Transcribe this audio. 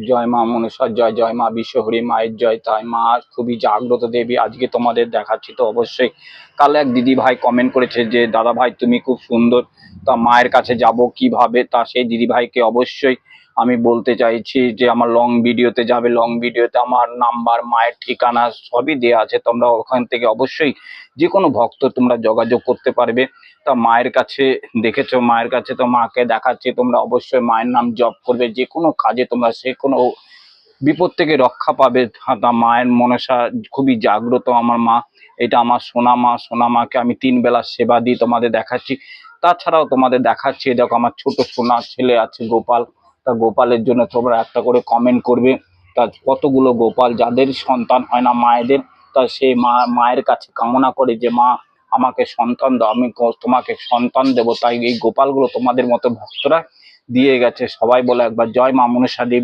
জয় মা মনসা জয়, জয় মা বিশ্বহরি মায়ের জয়। তাই মা খুবই জাগ্রত দেবী। আজকে তোমাদের দেখাচ্ছি তো অবশ্যই। কাল এক দিদি ভাই কমেন্ট করেছে যে দাদা ভাই তুমি খুব সুন্দর, তা মায়ের কাছে যাব কিভাবে। তা সেই দিদি ভাইকে অবশ্যই আমি বলতে চাইছি যে আমার লং ভিডিওতে যাবে, লং ভিডিওতে আমার নাম্বার, মায়ের ঠিকানা সবই দেওয়া আছে। তোমরা ওখান থেকে অবশ্যই যে কোনো ভক্ত তোমরা যোগাযোগ করতে পারবে। তা মায়ের কাছে দেখেছো, মায়ের কাছে তো মাকে দেখাচ্ছি, তোমরা অবশ্যই মায়ের নাম জপ করবে। যে কোনো কাজে তোমরা সে কোনো বিপদ থেকে রক্ষা পাবে। তা মায়ের মনসা খুবই জাগ্রত আমার মা। এটা আমার সোনা মা, সোনা মাকে আমি 3 বেলা সেবা দিই, তোমাদের দেখাচ্ছি। তাছাড়াও তোমাদের দেখাচ্ছি, দেখো আমার ছোট সোনা ছেলে আছে গোপাল। তা গোপালের জন্য তোমরা একটা করে কমেন্ট করবে। তা কতগুলো গোপাল যাদের সন্তান হয় না মায়েদের, তা সেই মায়ের কাছে কামনা করে যে মা আমাকে সন্তান দাও, আমি তোমাকে সন্তান দেবো। তাই এই গোপালগুলো তোমাদের মতো ভক্তরা দিয়ে গেছে। সবাই বলে একবার জয় মা মনসা দেবী।